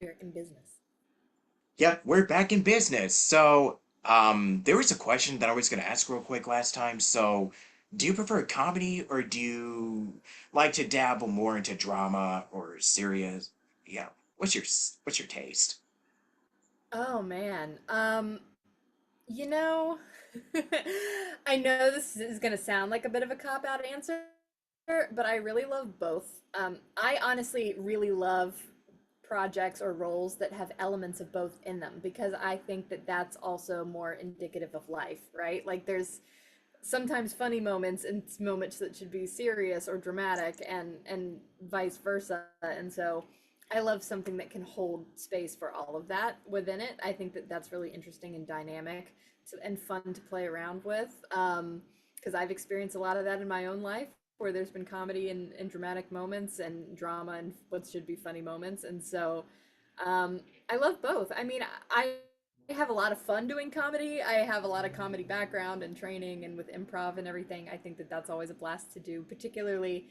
We're in business. Yeah, we're back in business. There was a question that I was going to ask real quick last time. So, do you prefer comedy or do you like to dabble more into drama or serious? Yeah, what's your taste? Oh man. You know, I know this is gonna sound like a bit of a cop-out answer, but I really love both. I honestly really love projects or roles that have elements of both in them because I think that that's also more indicative of life, right? Like there's sometimes funny moments and moments that should be serious or dramatic and vice versa. And so I love something that can hold space for all of that within it. I think that that's really interesting and dynamic and fun to play around with. Because I've experienced a lot of that in my own life where there's been comedy and dramatic moments and drama and what should be funny moments. And so I love both. I mean, I have a lot of fun doing comedy. I have a lot of comedy background and training and with improv and everything. I think that that's always a blast to do, particularly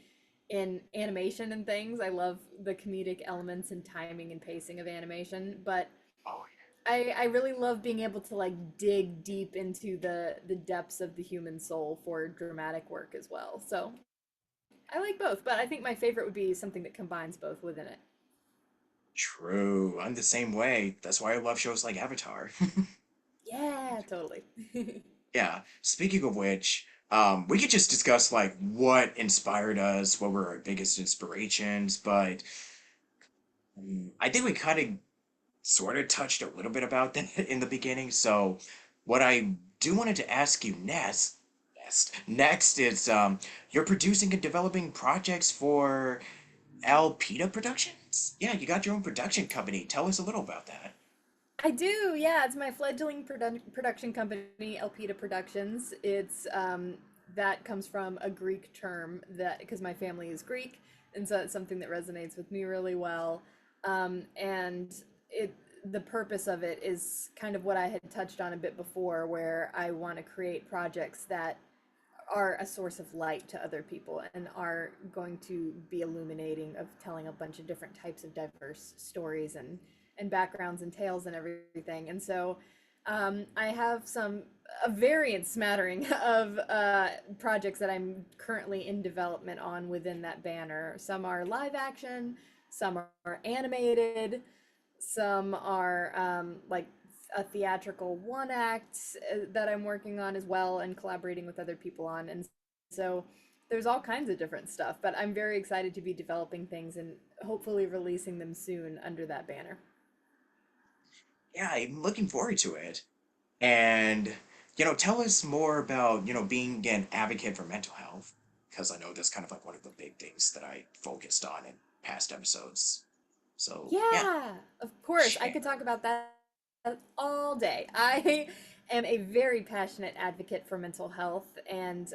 in animation and things. I love the comedic elements and timing and pacing of animation, but Oh, I really love being able to like dig deep into the depths of the human soul for dramatic work as well. So I like both, but I think my favorite would be something that combines both within it. true. I'm the same way. That's why I love shows like Avatar. Yeah, totally. Yeah. Speaking of which, we could just discuss like what inspired us, what were our biggest inspirations, but I think we kind of sort of touched a little bit about that in the beginning. So, what I do wanted to ask you next is you're producing and developing projects for Alpita Productions. Yeah, you got your own production company. Tell us a little about that. I do, yeah. It's my fledgling production company, Elpida Productions. It's that comes from a Greek term that because my family is Greek, and so it's something that resonates with me really well. And it the purpose of it is kind of what I had touched on a bit before, where I want to create projects that are a source of light to other people and are going to be illuminating of telling a bunch of different types of diverse stories and backgrounds and tales and everything. And so I have a variant smattering of projects that I'm currently in development on within that banner. Some are live action, some are animated, some are like a theatrical one act that I'm working on as well and collaborating with other people on. And so there's all kinds of different stuff, but I'm very excited to be developing things and hopefully releasing them soon under that banner. Yeah, I'm looking forward to it. And, tell us more about, being an advocate for mental health, because I know that's kind of like one of the big things that I focused on in past episodes. So, yeah, Yeah, of course. I could share. talk about that all day. I am a very passionate advocate for mental health, and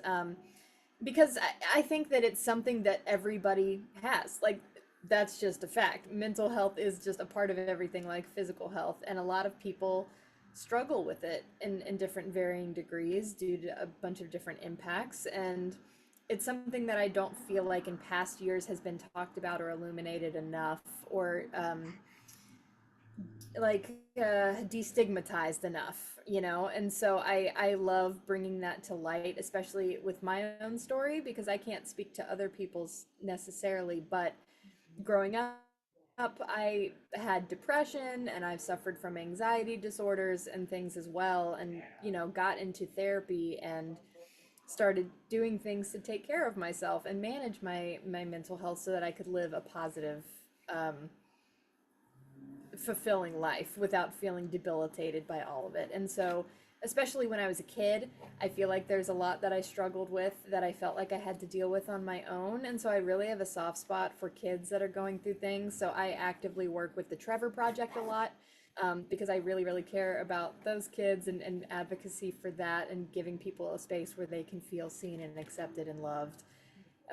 because I think that it's something that everybody has. Like, that's just a fact. Mental health is just a part of everything, like physical health, and a lot of people struggle with it in different varying degrees due to a bunch of different impacts. And it's something that I don't feel like in past years has been talked about or illuminated enough or like destigmatized enough, you know. And so I love bringing that to light, especially with my own story, because I can't speak to other people's necessarily, but growing up I had depression and I've suffered from anxiety disorders and things as well, and you know, got into therapy and started doing things to take care of myself and manage my mental health so that I could live a positive fulfilling life without feeling debilitated by all of it. And so, especially when I was a kid, I feel like there's a lot that I struggled with that I felt like I had to deal with on my own. And so, I really have a soft spot for kids that are going through things. So, I actively work with the Trevor Project a lot. Because I really, really care about those kids and advocacy for that and giving people a space where they can feel seen and accepted and loved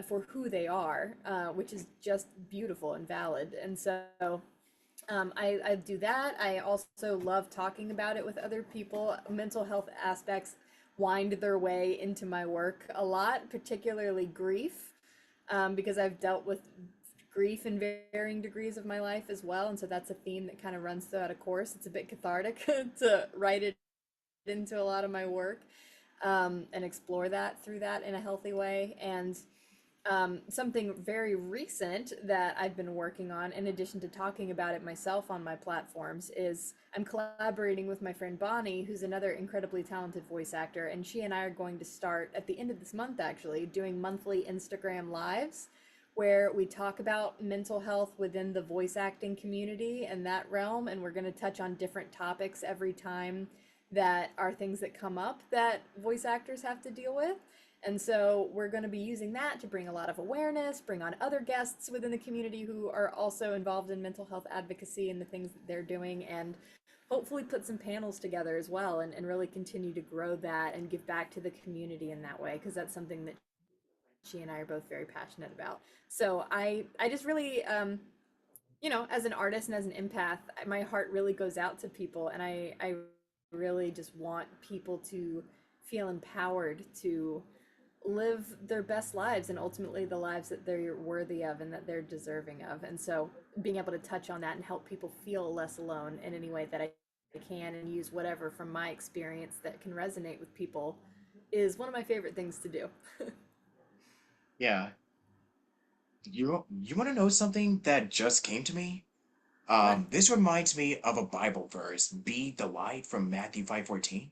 for who they are, which is just beautiful and valid. And so, I do that. I also love talking about it with other people. Mental health aspects wind their way into my work a lot, particularly grief, because I've dealt with grief in varying degrees of my life as well, and so that's a theme that kind of runs throughout a course. It's a bit cathartic to write it into a lot of my work, and explore that through that in a healthy way. And something very recent that I've been working on, in addition to talking about it myself on my platforms, is I'm collaborating with my friend Bonnie, who's another incredibly talented voice actor, and she and I are going to start at the end of this month actually doing monthly Instagram lives where we talk about mental health within the voice acting community and that realm, and we're going to touch on different topics every time that are things that come up that voice actors have to deal with. And so we're going to be using that to bring a lot of awareness, bring on other guests within the community who are also involved in mental health advocacy and the things that they're doing, and hopefully put some panels together as well, and really continue to grow that and give back to the community in that way, because that's something that she and I are both very passionate about. So I just really, as an artist and as an empath, my heart really goes out to people, and I really just want people to feel empowered to live their best lives and ultimately the lives that they're worthy of and that they're deserving of. And so being able to touch on that and help people feel less alone in any way that I can, and use whatever from my experience that can resonate with people, is one of my favorite things to do. Yeah. You want to know something that just came to me? What? This reminds me of a Bible verse, "Be the light" from Matthew 5:14.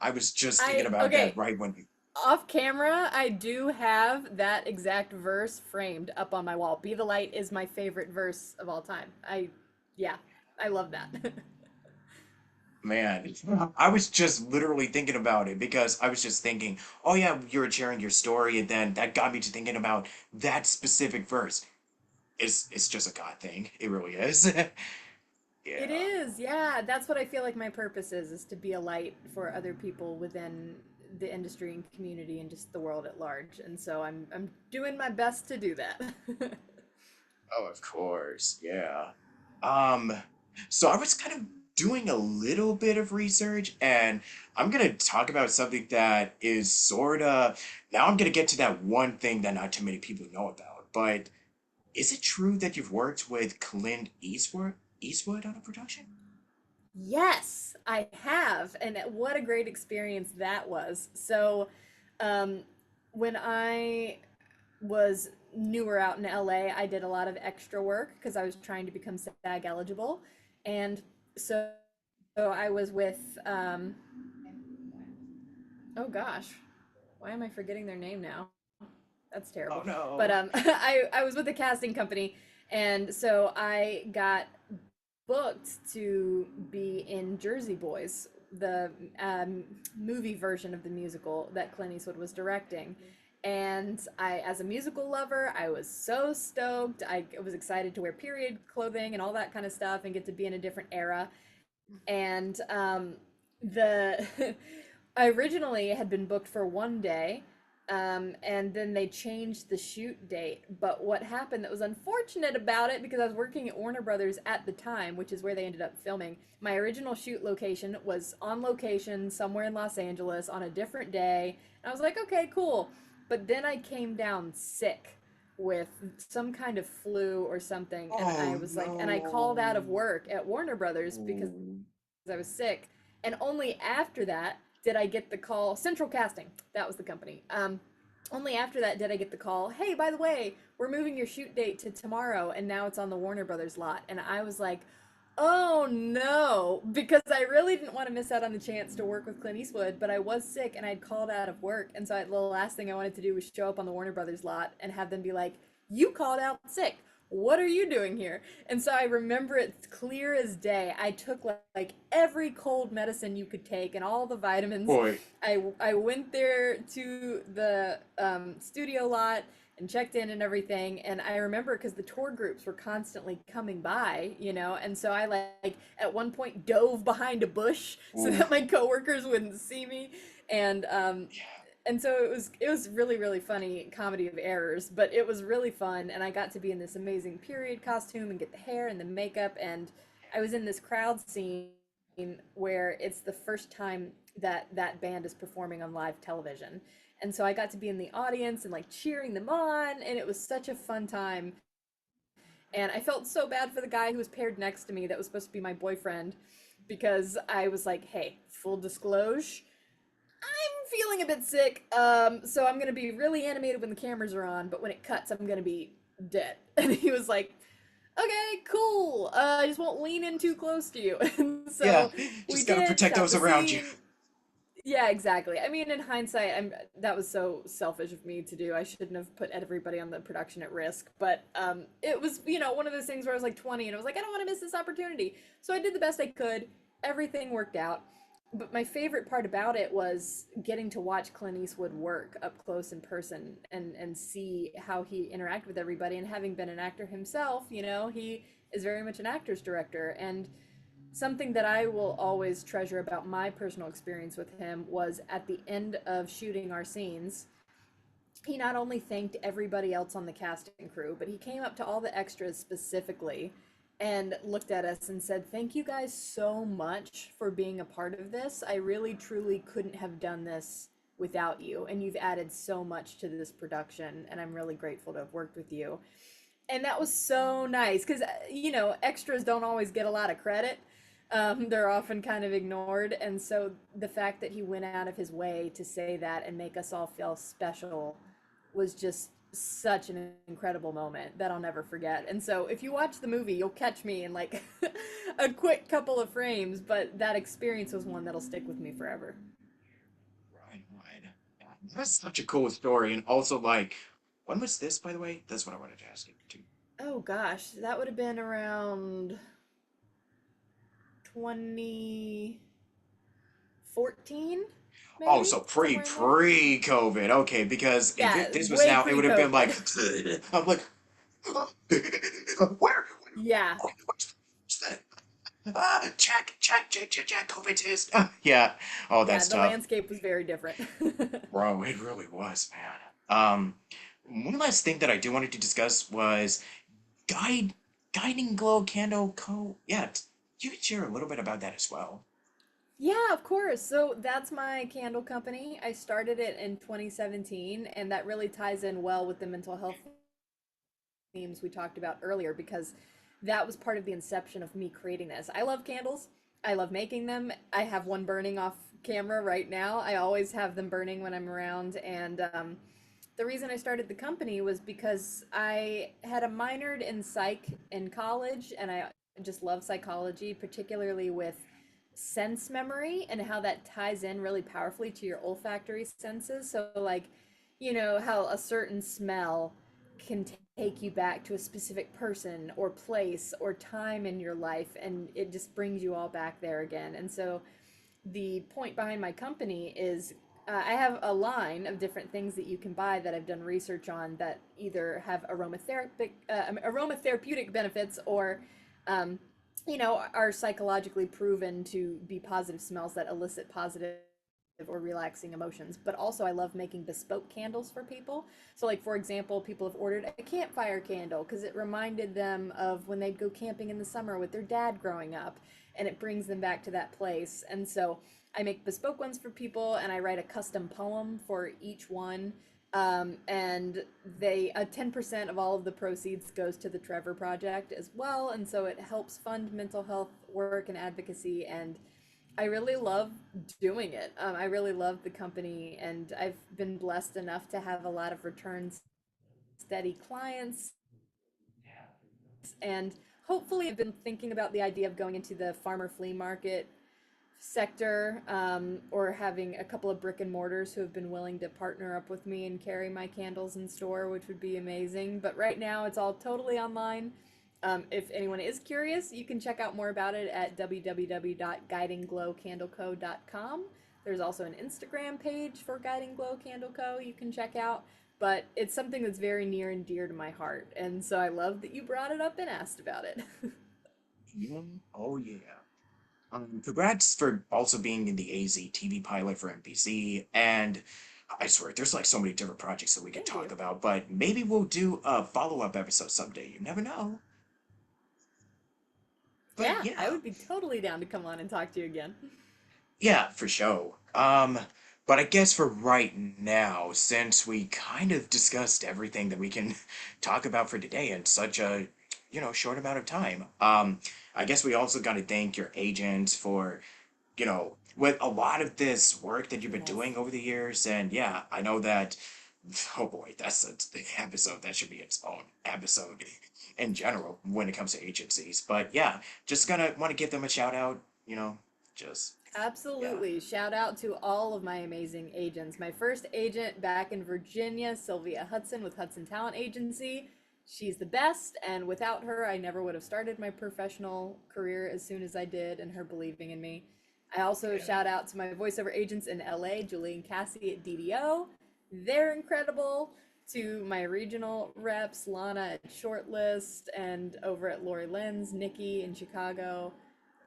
I was just thinking about that Okay, right when. off camera, I do have that exact verse framed up on my wall. Be the light is my favorite verse of all time. Yeah, I love that. Man, I was just literally thinking about it because I was just thinking, oh yeah, you were sharing your story, and then that got me to thinking about that specific verse. It's just a God thing. It really is. It Yeah. is, yeah. That's what I feel like my purpose is to be a light for other people within the industry and community and just the world at large. And so I'm doing my best to do that. Oh, of course. Yeah. Um, so I was kind of doing a little bit of research, and I'm gonna talk about something that is sorta. Now I'm gonna get to that one thing that not too many people know about. But is it true that you've worked with Clint Eastwood on a production? Yes, I have. And what a great experience that was. So, um, when I was newer out in LA, I did a lot of extra work because I was trying to become SAG eligible. And so, I was with, oh gosh, why am I forgetting their name now? That's Oh terrible. But no. I was with a casting company, and so I got booked to be in Jersey Boys, the movie version of the musical that Clint Eastwood was directing. And as a musical lover, I was so stoked. I was excited to wear period clothing and all that kind of stuff and get to be in a different era. And the I originally had been booked for one day, and then they changed the shoot date. But what happened that was unfortunate about it, because I was working at Warner Brothers at the time, which is where they ended up filming, my original shoot location was on location somewhere in Los Angeles on a different day. And I was like, okay, cool. But then I came down sick with some kind of flu or something, and I Oh was like, and I called out of no. work at Warner Brothers because Oh. I was sick. And only after that did I get the call. Central Casting, that was the company. Only after that did I get the call. Hey, by the way, we're moving your shoot date to tomorrow, and now it's on the Warner Brothers lot. And I was like, oh no, because I really didn't want to miss out on the chance to work with Clint Eastwood, but I was sick and I'd called out of work. And so the last thing I wanted to do was show up on the Warner Brothers lot and have them be like, you called out sick. What are you doing here? And so I remember it clear as day. I took like every cold medicine you could take and all the vitamins. Boy. I went there to the studio lot and checked in and everything. And I remember because the tour groups were constantly coming by, and so I like at one point dove behind a bush so Ooh. that my coworkers wouldn't see me. And so it was really really funny comedy of errors, but it was really fun, and I got to be in this amazing period costume and get the hair and the makeup, and I was in this crowd scene where it's the first time that that band is performing on live television. And so I got to be in the audience and like cheering them on, and it was such a fun time. And I felt so bad for the guy who was paired next to me that was supposed to be my boyfriend because I was like, hey, full disclosure, I'm feeling a bit sick. So I'm gonna be really animated when the cameras are on, but when it cuts, I'm gonna be dead. And he was like, okay, cool. I just won't lean in too close to you. And Yeah, so we just gotta did, protect shot those the around you. scene. Yeah, exactly. I mean, in hindsight, that was so selfish of me to do. I shouldn't have put everybody on the production at risk. But it was, one of those things where I was like 20 and I was like, I don't want to miss this opportunity. So I did the best I could. Everything worked out. But my favorite part about it was getting to watch Clint Eastwood work up close in person and see how he interacted with everybody. And having been an actor himself, he is very much an actor's director. And something that I will always treasure about my personal experience with him was at the end of shooting our scenes, he not only thanked everybody else on the casting crew, but he came up to all the extras specifically and looked at us and said, thank you guys so much for being a part of this. I really, truly couldn't have done this without you. And you've added so much to this production. And I'm really grateful to have worked with you. And that was so nice because extras don't always get a lot of credit. They're often kind of ignored, and so the fact that he went out of his way to say that and make us all feel special was just such an incredible moment that I'll never forget. And so if you watch the movie, you'll catch me in like a quick couple of frames, but that experience was one that'll stick with me forever. Right, right. Yeah, that's such a cool story, and also like, when was this, by the way? That's what I wanted to ask you too. Oh gosh, that would have been around 2014, Oh, maybe so somewhere in there. pre-COVID. Okay, because if Yeah, this was way now, it would have been like, pre-COVID. I'm like, where? Yeah, What's that? Check, COVID test. Yeah, all that yeah, the stuff. landscape was very different. Bro, it really was, man. One last thing that I do wanted to discuss was guide, guiding glow candle co. Yeah, you could share a little bit about that as well. Yeah, of course. So that's my candle company. I started it in 2017, and that really ties in well with the mental health themes we talked about earlier because that was part of the inception of me creating this. I love candles. I love making them. I have one burning off camera right now. I always have them burning when I'm around. And the reason I started the company was because I had a minored in psych in college and I just love psychology, particularly with sense memory and how that ties in really powerfully to your olfactory senses. So, like, how a certain smell can take you back to a specific person or place or time in your life, and it just brings you all back there again. And so, the point behind my company is I have a line of different things that you can buy that I've done research on that either have aromatherapeutic benefits or, um, are psychologically proven to be positive smells that elicit positive or relaxing emotions. But also, I love making bespoke candles for people. So, like, for example, people have ordered a campfire candle because it reminded them of when they'd go camping in the summer with their dad growing up, and it brings them back to that place. And so, I make bespoke ones for people, and I write a custom poem for each one. And 10% of all of the proceeds goes to the Trevor Project as well, and so it helps fund mental health work and advocacy. And I really love doing it. I really love the company, and I've been blessed enough to have a lot of returns, steady clients, and hopefully, I've been thinking about the idea of going into the farmer flea market sector, or having a couple of brick and mortars who have been willing to partner up with me and carry my candles in store, which would be amazing. But right now, it's all totally online. If anyone is curious, you can check out more about it at www.guidingglowcandleco.com. There's also an Instagram page for Guiding Glow Candle Co. you can check out. But it's something that's very near and dear to my heart. And so I love that you brought it up and asked about it. Yeah. Oh yeah. Congrats for also being in the AZ TV pilot for NPC, and I swear there's like so many different projects that we could Thank talk you. about, but maybe we'll do a follow-up episode someday. You never know. But Yeah, I yeah, would be totally down to come on and talk to you again. yeah, for sure. But I guess for right now, since we kind of discussed everything that we can talk about for today in such a short amount of time. I guess we also got to thank your agent for, with a lot of this work that you've been Yes. doing over the years. And yeah, I know that, oh boy, that's the episode. That should be its own episode in general when it comes to agencies. But yeah, just gonna want to give them a shout out, just, yeah, Absolutely. Shout out to all of my amazing agents. My first agent back in Virginia, Sylvia Hudson with Hudson Talent Agency. She's the best, and without her, I never would have started my professional career as soon as I did, and her believing in me. I also yeah. shout out to my voiceover agents in LA, Julie and Cassie at DDO. They're incredible. To my regional reps, Lana at Shortlist, and over at Lori Lynn's, Nikki in Chicago.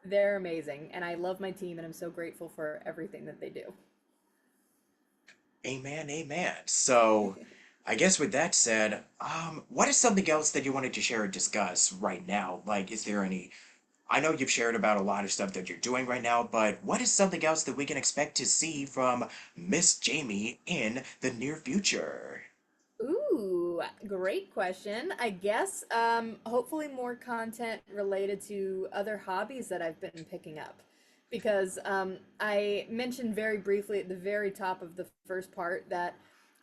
They're amazing, and I love my team, and I'm so grateful for everything that they do. Amen, amen. So, I guess with that said, what is something else that you wanted to share or discuss right now? Like, is there any I know you've shared about a lot of stuff that you're doing right now, but what is something else that we can expect to see from Miss Jayme in the near future? Ooh, great question. I guess hopefully more content related to other hobbies that I've been picking up. Because I mentioned very briefly at the very top of the first part that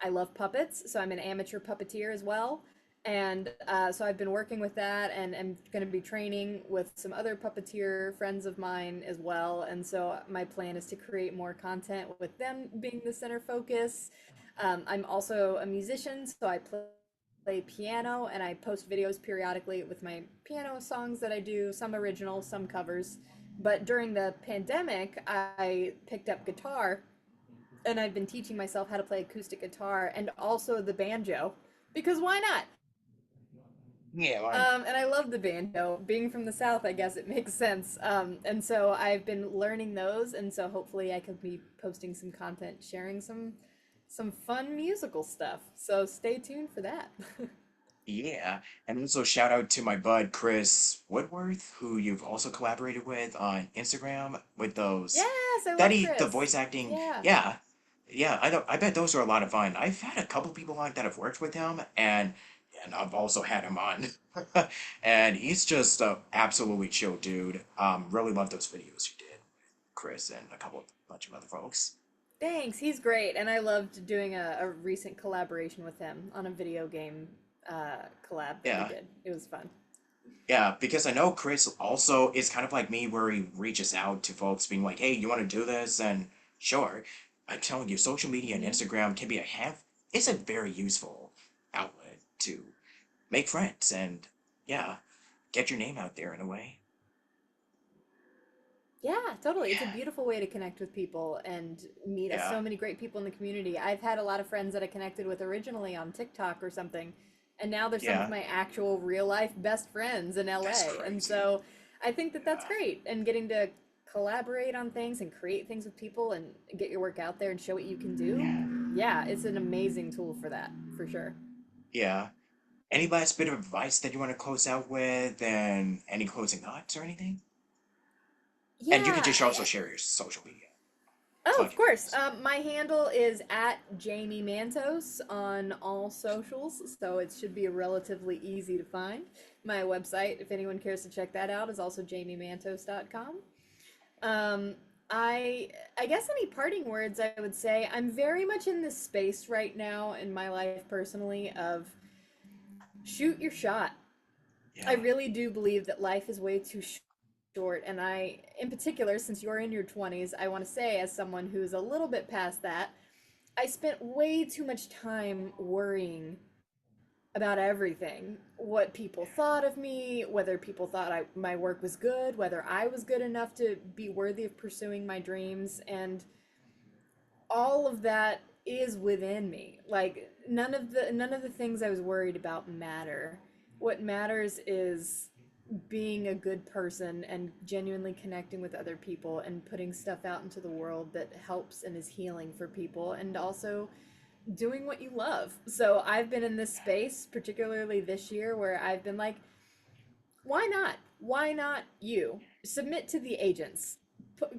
I love puppets, so I'm an amateur puppeteer as well. And so I've been working with that, and I'm going to be training with some other puppeteer friends of mine as well. And so my plan is to create more content with them being the center focus. I'm also a musician, so I play piano and I post videos periodically with my piano songs that I do, some original, some covers. But during the pandemic, I picked up guitar and I've been teaching myself how to play acoustic guitar and also the banjo because why not? Yeah, why not? And I love the banjo. Being from the South, I guess it makes sense. And so I've been learning those, and so hopefully I could be posting some content, sharing some fun musical stuff. So stay tuned for that. Yeah, and also shout out to my bud Chris Woodworth, who you've also collaborated with on Instagram with those Yes, I that love he the Chris. voice acting. Yeah. Yeah, yeah, I know. I bet those are a lot of fun. I've had a couple people like that have worked with him, and I've also had him on, and he's just a absolutely chill dude. Really love those videos you did, Chris, and a couple bunch of other folks. Thanks. He's great, and I loved doing a recent collaboration with him on a video game collab that we Yeah. did. It was fun. Yeah, because I know Chris also is kind of like me where he reaches out to folks being like, hey, you want to do this? And sure, I'm telling you, social media and Hmm. Instagram can be it's a very useful outlet to make friends and, yeah, get your name out there in a way. Yeah, totally. It's a Yeah, beautiful way to connect with people and meet yeah, so many great people in the community. I've had a lot of friends that I connected with originally on TikTok or something, and now they're some of yeah. my actual real life best friends in That's LA. And crazy. so I think that that's Yeah, great. And getting to collaborate on things and create things with people and get your work out there and show what you can do. yeah, Yeah, it's an amazing tool for that, for sure. yeah. Any last bit of advice that you want to close out with and any closing thoughts or anything? And you could Yeah, just also share your social media. oh, Plug of your course. videos. My handle is at Jayme Mantos on all socials, so it should be relatively easy to find. My website, if anyone cares to check that out, is also jamiemantos.com. Um, I I guess any parting words I would say, I'm very much in this space right now in my life personally of shoot your shot. I Yeah, really do believe that life is way too short. And I, in particular, since you're in your 20s, I want to say, as someone who's a little bit past that, I spent way too much time worrying about everything. What people thought of me, whether people thought my work was good, whether I was good enough to be worthy of pursuing my dreams. And all of that is within me. Like none of the things I was worried about matter. What matters is being a good person and genuinely connecting with other people and putting stuff out into the world that helps and is healing for people and also doing what you love. So I've been in this space particularly this year where I've been like, why not? Why not you? Submit to the agents.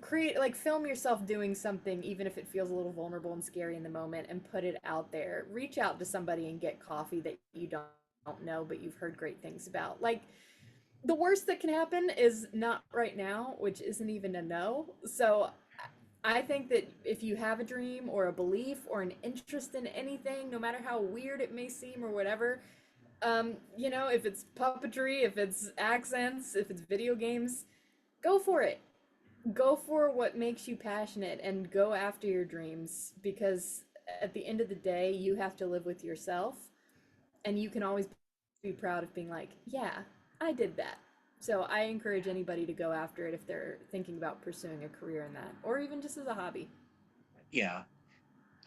Create, like, film yourself doing something, even if it feels a little vulnerable and scary in the moment, and put it out there. Reach out to somebody and get coffee that you don't know, but you've heard great things about. Like, the worst that can happen is not right now, which isn't even a no. So I think that if you have a dream or a belief or an interest in anything, no matter how weird it may seem or whatever, if it's puppetry, if it's accents, if it's video games, go for it. Go for what makes you passionate and go after your dreams because at the end of the day, you have to live with yourself and you can always be proud of being like, yeah, I did that. So I encourage anybody to go after it if they're thinking about pursuing a career in that or even just as a hobby. Yeah,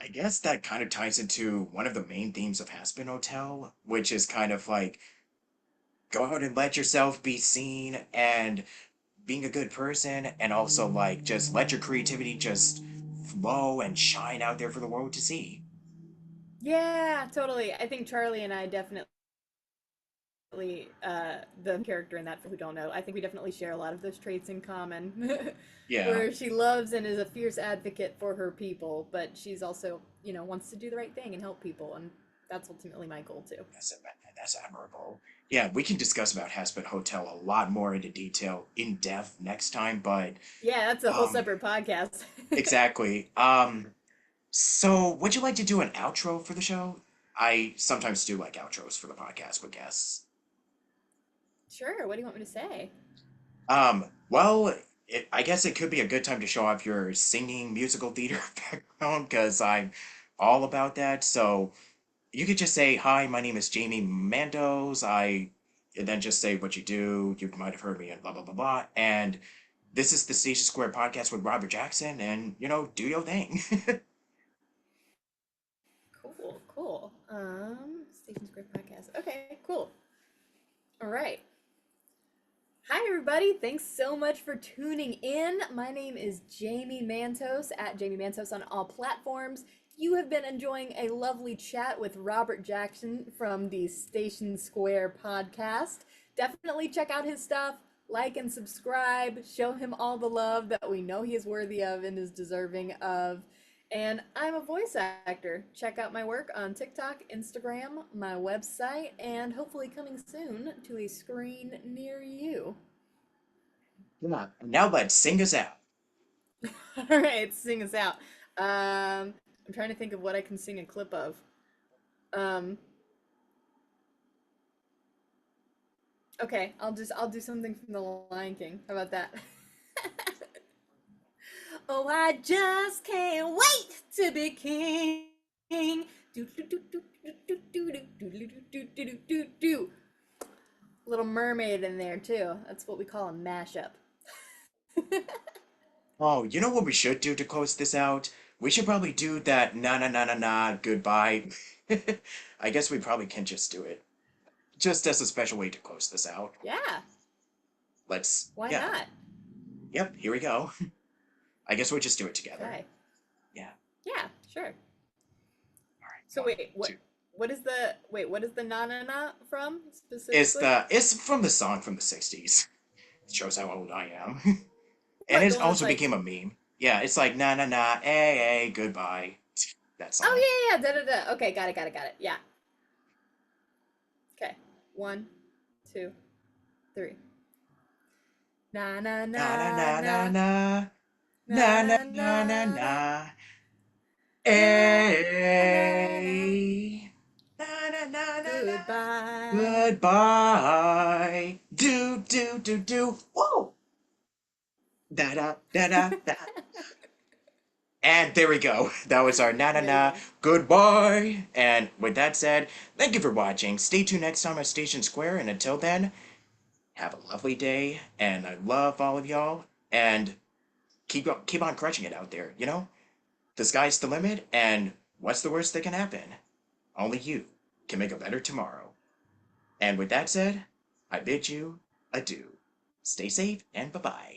I guess that kind of ties into one of the main themes of Hazbin Hotel, which is kind of like go out and let yourself be seen and being a good person, and also like just let your creativity just flow and shine out there for the world to see. Yeah, totally. I think Charlie and I definitely the character in that for who don't know, I think we definitely share a lot of those traits in common. Yeah, Where she loves and is a fierce advocate for her people, but she's also, wants to do the right thing and help people, and that's ultimately my goal too. that's admirable. Yeah, we can discuss about Hazbin Hotel a lot more into detail, in depth next time, but Yeah, that's a whole um, separate podcast. exactly. So would you like to do an outro for the show? I sometimes do like outros for the podcast with guests. Sure, what do you want me to say? Well, I guess it could be a good time to show off your singing musical theater background because I'm all about that. So you could just say, "Hi, my name is Jayme Mantos. And then just say what you do. You might have heard me and blah blah blah blah. And this is the Station Square podcast with Robert Jackson, and do your thing." Cool, cool. Station Script Podcast. Okay, cool. All right. Hi, everybody. Thanks so much for tuning in. My name is Jayme Mantos at Jayme Mantos on all platforms. You have been enjoying a lovely chat with Robert Jackson from the Station Square podcast. Definitely check out his stuff, like and subscribe, show him all the love that we know he is worthy of and is deserving of. And I'm a voice actor. Check out my work on TikTok, Instagram, my website, and hopefully coming soon to a screen near you. Yeah. Now let's sing us out. All right, sing us out. I'm trying to think of what I can sing a clip of. Um, okay, I'll do something from The Lion King. How about that? Oh, I just can't wait to be king. Do do do do do do do do do do do do do do. Little Mermaid in there too. That's what we call a mashup. Oh, you know what we should do to close this out? We should probably do that na na na na na goodbye. I guess we probably can just do it. Just as a special way to close this out. Yeah, why Yeah, not? yep, here we go. I guess we'll just do it together. Okay. Yeah, Yeah, sure. all right, So one, wait, two. what is the na na na from It's specifically? it's from the song from the 60s. It shows how old I am. And What, the it one that's also like, became a meme. Yeah, it's like na na na, hey, goodbye. That song. oh yeah, yeah, da da da. Okay, got it. Yeah. Okay. One, two, three. Na na na Na na na na na na, na na na na na na na na na. na na na. Hey, na na na na na. Goodbye. Goodbye. Do. Whoa. Da da da da da. And there we go. That was our na na na. Amazing. Goodbye. And with that said, thank you for watching. Stay tuned next time at Station Square. And until then, have a lovely day. And I love all of y'all. And keep on crushing it out there. The sky's the limit. And what's the worst that can happen? Only you can make a better tomorrow. And with that said, I bid you adieu. Stay safe and bye bye.